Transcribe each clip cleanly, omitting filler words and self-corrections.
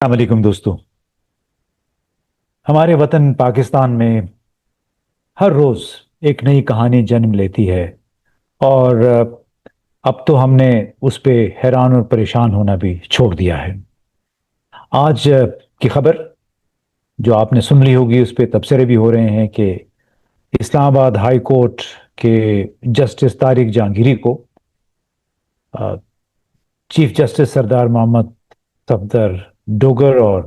السلام علیکم دوستو. ہمارے وطن پاکستان میں ہر روز ایک نئی کہانی جنم لیتی ہے. اور اب تو ہم نے اس پہ حیران اور پریشان ہونا بھی چھوڑ دیا ہے. آج کی خبر جو آپ نے سن لی ہوگی اس پہ تبصرے بھی ہو رہے ہیں کہ اسلام آباد ہائی کورٹ کے جسٹس طارق جہانگیری کو چیف جسٹس سردار محمد صفدر ڈوگر اور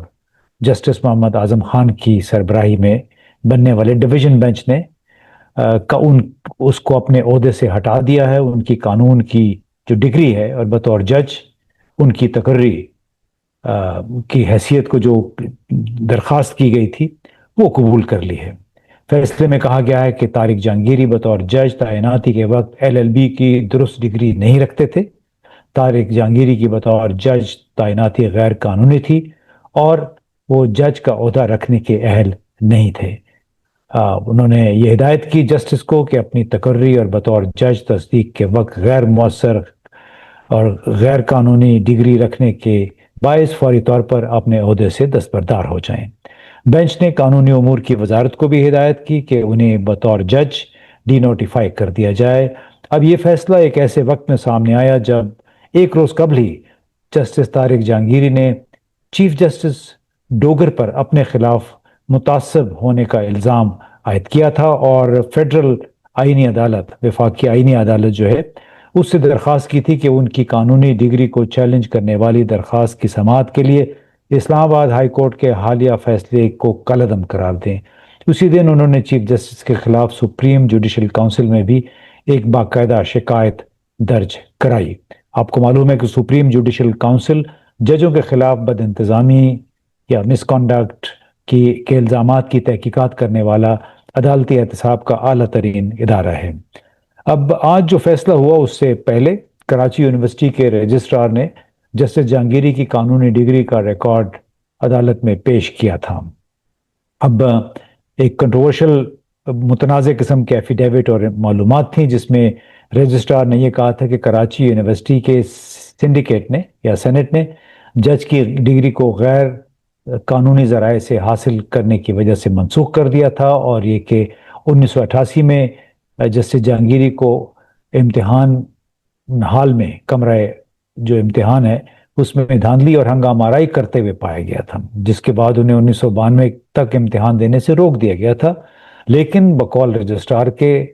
جسٹس محمد اعظم خان کی سربراہی میں بننے والے ڈویژن بینچ نے اس کو اپنے عہدے سے ہٹا دیا ہے. ان کی قانون کی جو ڈگری ہے اور بطور جج ان کی تقرری کی حیثیت کو جو درخواست کی گئی تھی وہ قبول کر لی ہے. فیصلے میں کہا گیا ہے کہ طارق جہانگیری بطور جج تعیناتی کے وقت ایل ایل بی کی درست ڈگری نہیں رکھتے تھے. طارق جہانگیری کی بطور جج تعیناتی غیر قانونی تھی اور وہ جج کا عہدہ رکھنے کے اہل نہیں تھے. انہوں نے یہ ہدایت کی جسٹس کو کہ اپنی تقرری اور بطور جج تصدیق کے وقت غیر مؤثر اور غیر قانونی ڈگری رکھنے کے باعث فوری طور پر اپنے عہدے سے دستبردار ہو جائیں. بینچ نے قانونی امور کی وزارت کو بھی ہدایت کی کہ انہیں بطور جج ڈی نوٹیفائی کر دیا جائے. اب یہ فیصلہ ایک ایسے وقت میں سامنے آیا جب ایک روز قبل ہی جسٹس طارق جہانگیری نے چیف جسٹس ڈوگر پر اپنے خلاف متعصب ہونے کا الزام عائد کیا تھا اور فیڈرل آئینی عدالت وفاقی آئینی عدالت جو ہے اس سے درخواست کی تھی کہ ان کی قانونی ڈگری کو چیلنج کرنے والی درخواست کی سماعت کے لیے اسلام آباد ہائی کورٹ کے حالیہ فیصلے کو کالعدم قرار دیں. اسی دن انہوں نے چیف جسٹس کے خلاف سپریم جوڈیشل کونسل میں بھی ایک باقاعدہ شکایت درج کرائی. آپ کو معلوم ہے کہ سپریم جوڈیشل کونسل ججوں کے خلاف بد انتظامی یا مس کانڈکٹ کے الزامات کی تحقیقات کرنے والا عدالتی احتساب کا اعلیٰ ترین ادارہ ہے. اب آج جو فیصلہ ہوا اس سے پہلے کراچی یونیورسٹی کے رجسٹرار نے جسٹس جہانگیری کی قانونی ڈگری کا ریکارڈ عدالت میں پیش کیا تھا. اب ایک کنٹروورشل متنازع قسم کے ایفیڈیوٹ اور معلومات تھیں جس میں رجسٹرار نے یہ کہا تھا کہ کراچی یونیورسٹی کے سنڈیکیٹ نے یا سینٹ نے جج کی ڈگری کو غیر قانونی ذرائع سے حاصل کرنے کی وجہ سے منسوخ کر دیا تھا، اور یہ کہ 1988 میں جسٹس جہانگیری کو امتحان ہال میں کمرہ جو امتحان ہے اس میں دھاندلی اور ہنگامہ آرائی کرتے ہوئے پایا گیا تھا، جس کے بعد انہیں 1992 تک امتحان دینے سے روک دیا گیا تھا. لیکن بقول رجسٹرار کے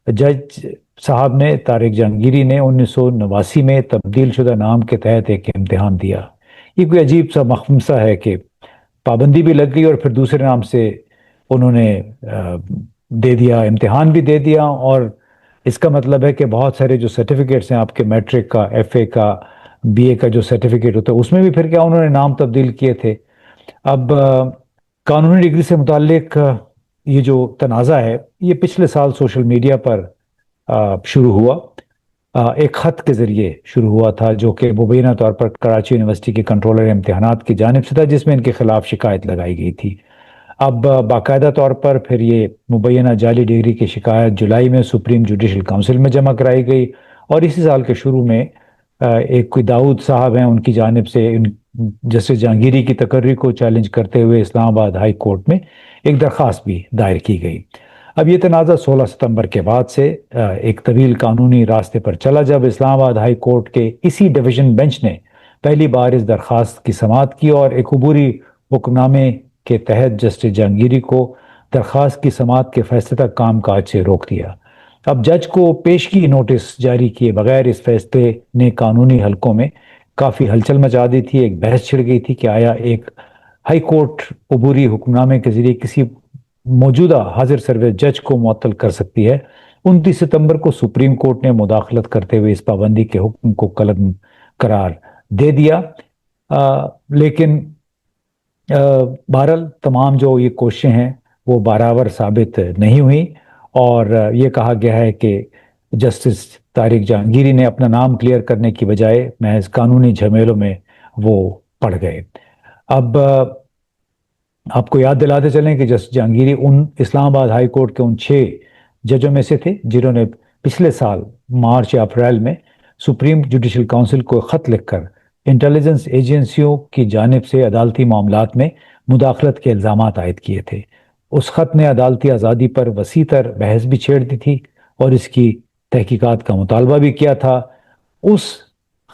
جج صاحب نے طارق جہانگیری نے 1989 میں تبدیل شدہ نام کے تحت ایک امتحان دیا. یہ کوئی عجیب سا مخمسہ ہے کہ پابندی بھی لگ گئی اور پھر دوسرے نام سے انہوں نے دے دیا، امتحان بھی دے دیا، اور اس کا مطلب ہے کہ بہت سارے جو سرٹیفکیٹس ہیں آپ کے میٹرک کا، ایف اے کا، بی اے کا جو سرٹیفکیٹ ہوتا ہے اس میں بھی پھر کیا انہوں نے نام تبدیل کیے تھے. اب قانونی ڈگری سے متعلق یہ جو تنازع ہے یہ پچھلے سال سوشل میڈیا پر شروع ہوا، ایک خط کے ذریعے شروع ہوا تھا جو کہ مبینہ طور پر کراچی یونیورسٹی کے کنٹرولر امتحانات کی جانب سے تھا، جس میں ان کے خلاف شکایت لگائی گئی تھی. اب باقاعدہ طور پر پھر یہ مبینہ جعلی ڈگری کی شکایت جولائی میں سپریم جوڈیشل کونسل میں جمع کرائی گئی، اور اسی سال کے شروع میں ایک کوئی داؤد صاحب ہیں ان کی جانب سے جسٹس جہانگیری کی تقرری کو چیلنج کرتے ہوئے اسلام آباد ہائی کورٹ میں ایک درخواست بھی دائر کی گئی. اب یہ تنازع 16 ستمبر کے بعد سے ایک طویل قانونی راستے پر چلا جب اسلام آباد ہائی کورٹ کے اسی ڈویژن بینچ نے پہلی بار اس درخواست کی سماعت کی اور ایک عبوری حکم نامے کے تحت جسٹس جہانگیری کو درخواست کی سماعت کے فیصلے تک کام کاج سے روک دیا. اب جج کو پیشگی نوٹس جاری کیے بغیر اس فیصلے نے قانونی حلقوں میں کافی ہلچل مچا دی تھی. ایک بحث چھڑ گئی تھی کہ آیا ایک ہائی کورٹ عبوری حکم نامے کے ذریعے کسی موجودہ حاضر سروس جج کو معطل کر سکتی ہے. 29 ستمبر کو سپریم کورٹ نے مداخلت کرتے ہوئے اس پابندی کے حکم کو کالعدم قرار دے دیا. لیکن بہرحال تمام جو یہ کوششیں ہیں وہ بارآور ثابت نہیں ہوئیں، اور یہ کہا گیا ہے کہ جسٹس طارق جہانگیری نے اپنا نام کلیئر کرنے کی بجائے محض قانونی جھمیلوں میں وہ پڑ گئے. اب آپ کو یاد دلاتے چلیں کہ جسٹس جہانگیری ان اسلام آباد ہائی کورٹ کے ان 6 ججوں میں سے تھے جنہوں نے پچھلے سال مارچ یا اپریل میں سپریم جوڈیشل کونسل کو خط لکھ کر انٹیلیجنس ایجنسیوں کی جانب سے عدالتی معاملات میں مداخلت کے الزامات عائد کیے تھے۔ اس خط نے عدالتی آزادی پر وسیع تر بحث بھی چھیڑ دی تھی اور اس کی تحقیقات کا مطالبہ بھی کیا تھا۔ اس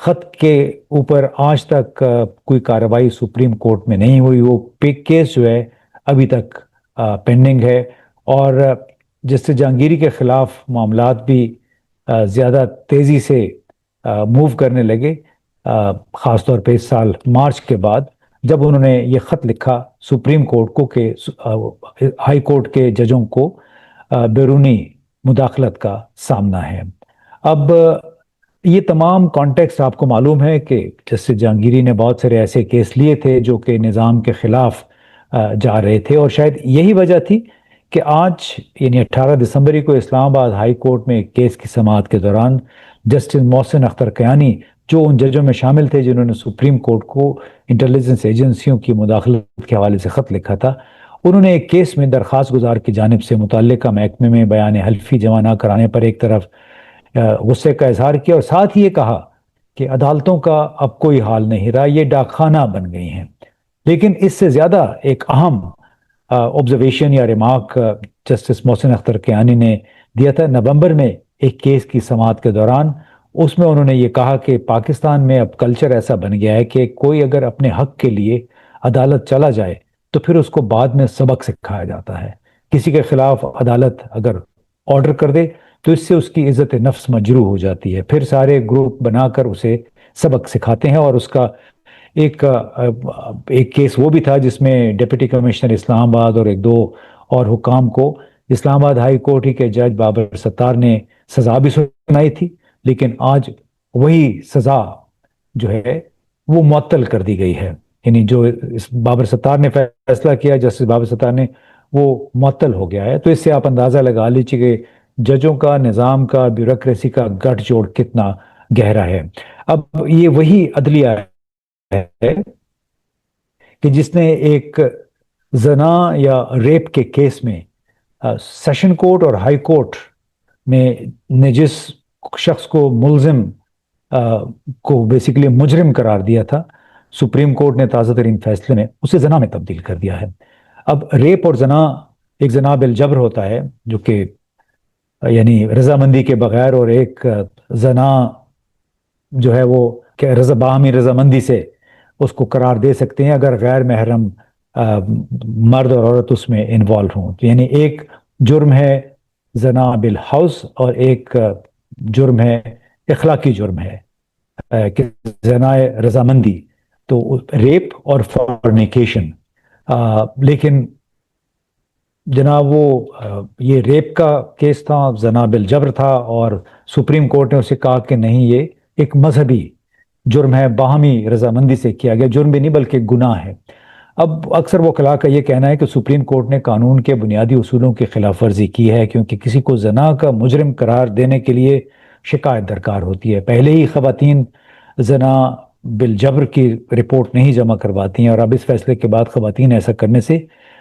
خط کے اوپر آج تک کوئی کارروائی سپریم کورٹ میں نہیں ہوئی۔ وہ کیس جو ہے ابھی تک پینڈنگ ہے، اور جسٹس جہانگیری کے خلاف معاملات بھی زیادہ تیزی سے موو کرنے لگے، خاص طور پہ اس سال مارچ کے بعد، جب انہوں نے یہ خط لکھا سپریم کورٹ کو کہ ہائی کورٹ کے ججوں کو بیرونی مداخلت کا سامنا ہے۔ اب یہ تمام کانٹیکسٹ آپ کو معلوم ہے کہ جسٹس جہانگیری نے بہت سارے ایسے کیس لیے تھے جو کہ نظام کے خلاف جا رہے تھے، اور شاید یہی وجہ تھی کہ آج یعنی 18 دسمبر کو اسلام آباد ہائی کورٹ میں ایک کیس کی سماعت کے دوران جسٹس محسن اختر کیانی، جو ان ججوں میں شامل تھے جنہوں نے سپریم کورٹ کو انٹیلیجنس ایجنسیوں کی مداخلت کے حوالے سے خط لکھا تھا، انہوں نے ایک کیس میں درخواست گزار کی جانب سے متعلقہ محکمے میں بیان حلفی جمع نہ کرانے پر ایک طرف غصے کا اظہار کیا، اور ساتھ ہی یہ کہا کہ عدالتوں کا اب کوئی حال نہیں رہا، یہ ڈاک خانہ بن گئی ہیں۔ لیکن اس سے زیادہ ایک اہم آبزرویشن یا ریمارک جسٹس محسن اختر کیانی نے دیا تھا نومبر میں ایک کیس کی سماعت کے دوران۔ اس میں انہوں نے یہ کہا کہ پاکستان میں اب کلچر ایسا بن گیا ہے کہ کوئی اگر اپنے حق کے لیے عدالت چلا جائے تو پھر اس کو بعد میں سبق سکھایا جاتا ہے۔ کسی کے خلاف عدالت اگر آرڈر کر دے تو اس سے اس کی عزت نفس مجروح ہو جاتی ہے، پھر سارے گروپ بنا کر اسے سبق سکھاتے ہیں۔ اور اس کا ایک کیس وہ بھی تھا جس میں ڈپٹی کمشنر اسلام آباد اور ایک دو اور حکام کو اسلام آباد ہائی کورٹ ہی کے جج بابر ستار نے سزا بھی سنائی تھی، لیکن آج وہی سزا جو ہے وہ معطل کر دی گئی ہے۔ یعنی جو بابر ستار نے فیصلہ کیا، جسٹس بابر ستار نے، وہ معطل ہو گیا ہے۔ تو اس سے آپ اندازہ لگا لیجیے کہ ججوں کا، نظام کا، بیوروکریسی کا گٹھ جوڑ کتنا گہرا ہے۔ اب یہ وہی عدلیہ ہے کہ جس نے ایک زنا یا ریپ کے کیس میں سیشن کورٹ اور ہائی کورٹ نے جس شخص کو ملزم کو بیسیکلی مجرم قرار دیا تھا، سپریم کورٹ نے تازہ ترین فیصلے میں اسے زنا میں تبدیل کر دیا ہے۔ اب ریپ اور زنا ایک زنا بالجبر ہوتا ہے جو کہ یعنی رضامندی کے بغیر، اور ایک زنا جو ہے وہ کہ باہمی رضامندی سے اس کو قرار دے سکتے ہیں اگر غیر محرم مرد اور عورت اس میں انوالو ہوں۔ یعنی ایک جرم ہے زنا بالہاؤس اور ایک جرم ہے، اخلاقی جرم ہے کہ زنا رضامندی، تو ریپ اور فورنیکیشن۔ لیکن جناب وہ یہ ریپ کا کیس تھا، زنا بالجبر تھا، اور سپریم کورٹ نے اسے کہا کہ نہیں، یہ ایک مذہبی جرم ہے، باہمی رضامندی سے کیا گیا جرم بھی نہیں بلکہ گناہ ہے۔ اب اکثر وکلاء کا یہ کہنا ہے کہ سپریم کورٹ نے قانون کے بنیادی اصولوں کی خلاف ورزی کی ہے، کیونکہ کسی کو زنا کا مجرم قرار دینے کے لیے شکایت درکار ہوتی ہے۔ پہلے ہی خواتین زنا بالجبر کی رپورٹ نہیں جمع کرواتی ہیں، اور اب اس فیصلے کے بعد خواتین ایسا کرنے سے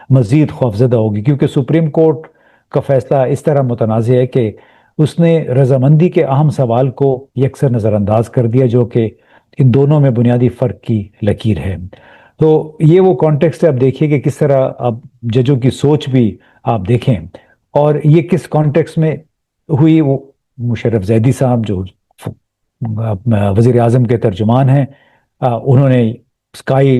مزید خوفزدہ ہوگی، کیونکہ سپریم کورٹ کا فیصلہ اس طرح متنازع ہے کہ اس نے رضامندی کے اہم سوال کو یکسر نظر انداز کر دیا، جو کہ ان دونوں میں بنیادی فرق کی لکیر ہے۔ تو یہ وہ کانٹیکسٹ ہے، اب دیکھیے کہ کس طرح اب ججوں کی سوچ بھی آپ دیکھیں، اور یہ کس کانٹیکسٹ میں ہوئی۔ وہ مشرف زیدی صاحب جو وزیر اعظم کے ترجمان ہیں، انہوں نے اسکائی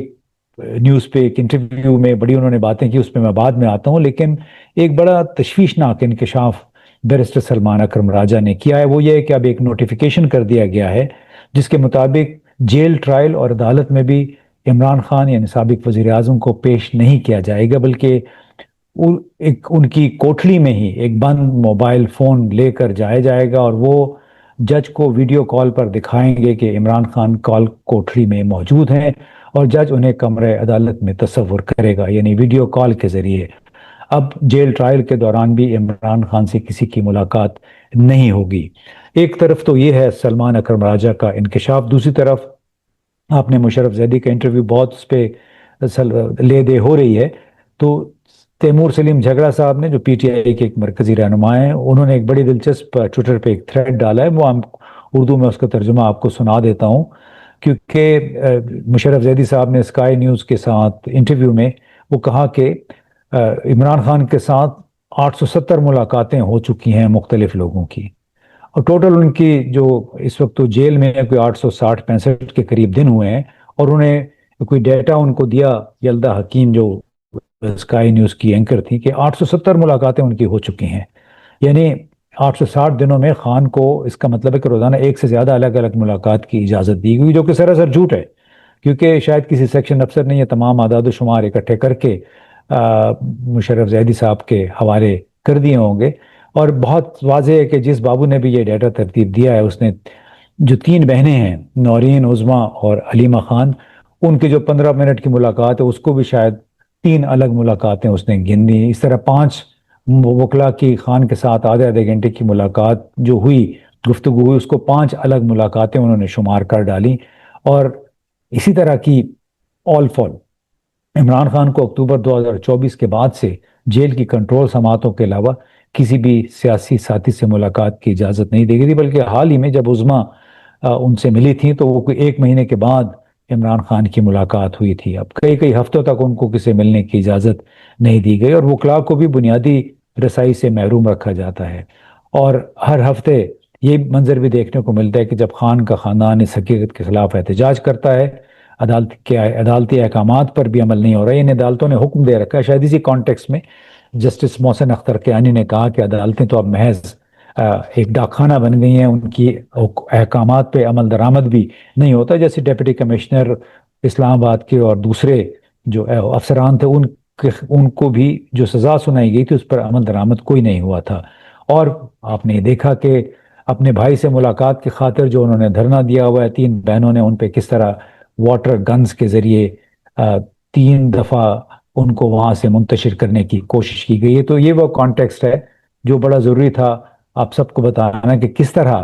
نیوز پہ ایک انٹرویو میں بڑی انہوں نے باتیں کی، اس پہ میں بعد میں آتا ہوں، لیکن ایک بڑا تشویشناک انکشاف بیرسٹر سلمان اکرم راجہ نے کیا ہے، وہ یہ ہے کہ اب ایک نوٹیفیکیشن کر دیا گیا ہے جس کے مطابق جیل، ٹرائل اور عدالت میں بھی عمران خان یعنی سابق وزیر اعظم کو پیش نہیں کیا جائے گا، بلکہ ان کی کوٹھلی میں ہی ایک بند موبائل فون لے کر جایا جائے گا، اور وہ جج کو ویڈیو کال پر دکھائیں گے کہ عمران خان کال کوٹھلی میں موجود ہیں، اور جج انہیں کمرہ عدالت میں تصور کرے گا، یعنی ویڈیو کال کے ذریعے۔ اب جیل ٹرائل کے دوران بھی عمران خان سے کسی کی ملاقات نہیں ہوگی۔ ایک طرف تو یہ ہے سلمان اکرم راجہ کا انکشاف، دوسری طرف آپ نے مشرف زیدی کا انٹرویو بہت اس پہ لے دے ہو رہی ہے، تو تیمور سلیم جھگڑا صاحب نے جو پی ٹی آئی کے ایک مرکزی رہنما ہیں، انہوں نے ایک بڑی دلچسپ ٹویٹر پہ ایک تھریڈ ڈالا ہے، وہ اردو میں اس کا ترجمہ آپ کو سنا دیتا ہوں۔ کیونکہ مشرف زیدی صاحب نے اسکائی نیوز کے ساتھ انٹرویو میں وہ کہا کہ عمران خان کے ساتھ 870 ملاقاتیں ہو چکی ہیں مختلف لوگوں کی، اور ٹوٹل ان کی جو اس وقت تو جیل میں کوئی 860-65 کے قریب دن ہوئے ہیں، اور انہیں کوئی ڈیٹا ان کو دیا یلدا حکیم جو اسکائی نیوز کی اینکر تھی کہ 870 ملاقاتیں ان کی ہو چکی ہیں، یعنی 860 دنوں میں خان کو اس کا مطلب ہے کہ روزانہ ایک سے زیادہ الگ الگ ملاقات کی اجازت دی گئی، جو کہ سراسر جھوٹ ہے، کیونکہ شاید کسی سیکشن افسر نے یہ تمام اعداد و شمار اکٹھے کر کے مشرف زیدی صاحب کے حوالے کر دیے ہوں گے۔ اور بہت واضح ہے کہ جس بابو نے بھی یہ ڈیٹا ترتیب دیا ہے، اس نے جو 3 بہنیں ہیں نورین، عظمیٰ اور علیمہ خان، ان کی جو 15 منٹ کی ملاقات ہے اس کو بھی شاید 3 الگ ملاقاتیں اس نے گن دی۔ اس طرح 5 وکلا کی خان کے ساتھ آدھے آدھے گھنٹے کی ملاقات جو ہوئی، گفتگو ہوئی، اس کو 5 الگ ملاقاتیں انہوں نے شمار کر ڈالی۔ اور اسی طرح کی آل فال عمران خان کو اکتوبر 2024 کے بعد سے جیل کی کنٹرول سماعتوں کے علاوہ کسی بھی سیاسی ساتھی سے ملاقات کی اجازت نہیں دی گئی تھی، بلکہ حال ہی میں جب عظمیٰ ان سے ملی تھیں تو وہ کوئی 1 مہینے کے بعد عمران خان کی ملاقات ہوئی تھی۔ اب کئی ہفتوں تک ان کو کسی ملنے کی اجازت نہیں دی گئی، اور وکلاء کو بھی بنیادی رسائی سے محروم رکھا جاتا ہے۔ اور ہر ہفتے یہ منظر بھی دیکھنے کو ملتا ہے کہ جب خان کا خاندان اس حقیقت کے خلاف احتجاج کرتا ہے، عدالتی احکامات پر بھی عمل نہیں ہو رہا ہے۔ ان عدالتوں نے حکم دے رکھا ہے، شاید اسی کانٹیکس میں جسٹس محسن اختر کیانی نے کہا کہ عدالتیں تو اب محض ایک ڈاک خانہ بن گئی ہیں، ان کی احکامات پہ عمل درآمد بھی نہیں ہوتا، جیسے ڈپٹی کمشنر اسلام آباد کے اور دوسرے جو افسران تھے ان کو بھی جو سزا سنائی گئی تھی اس پر عمل درآمد کوئی نہیں ہوا تھا۔ اور آپ نے دیکھا کہ اپنے بھائی سے ملاقات کی خاطر جو انہوں نے دھرنا دیا ہوا ہے 3 بہنوں نے، ان پہ کس طرح واٹر گنز کے ذریعے 3 دفعہ ان کو وہاں سے منتشر کرنے کی کوشش کی گئی ہے۔ تو یہ وہ کانٹیکسٹ ہے جو بڑا ضروری تھا آپ سب کو بتانا کہ کس طرح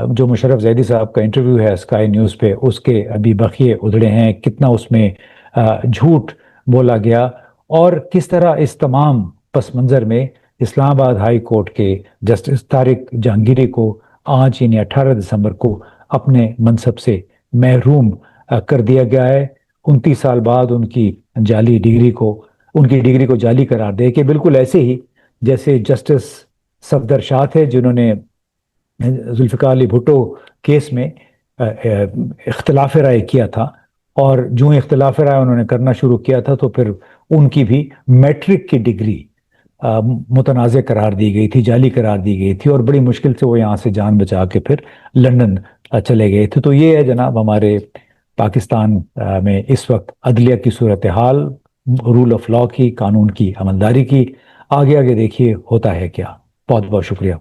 جو مشرف زیدی صاحب کا انٹرویو ہے اسکائی نیوز پہ، اس کے ابھی بخیے ادھڑے ہیں، کتنا اس میں جھوٹ بولا گیا، اور کس طرح اس تمام پس منظر میں اسلام آباد ہائی کورٹ کے جسٹس طارق جہانگیری کو آج یعنی 18 دسمبر کو اپنے منصب سے محروم کر دیا گیا ہے، 29 سال بعد ان کی ڈگری کو جعلی قرار دے کے، بالکل ایسے ہی جیسے جسٹس صفدر شاہ تھے جنہوں نے ذوالفقار علی بھٹو کیس میں اختلاف رائے کیا تھا، اور جو اختلاف رائے انہوں نے کرنا شروع کیا تھا تو پھر ان کی بھی میٹرک کی ڈگری متنازع قرار دی گئی تھی، جعلی قرار دی گئی تھی، اور بڑی مشکل سے وہ یہاں سے جان بچا کے پھر لندن چلے گئے تھے۔ تو یہ ہے جناب ہمارے پاکستان میں اس وقت عدلیہ کی صورتحال، رول آف لاء کی، قانون کی عملداری کی۔ آگے دیکھیے ہوتا ہے کیا۔ بہت بہت شکریہ۔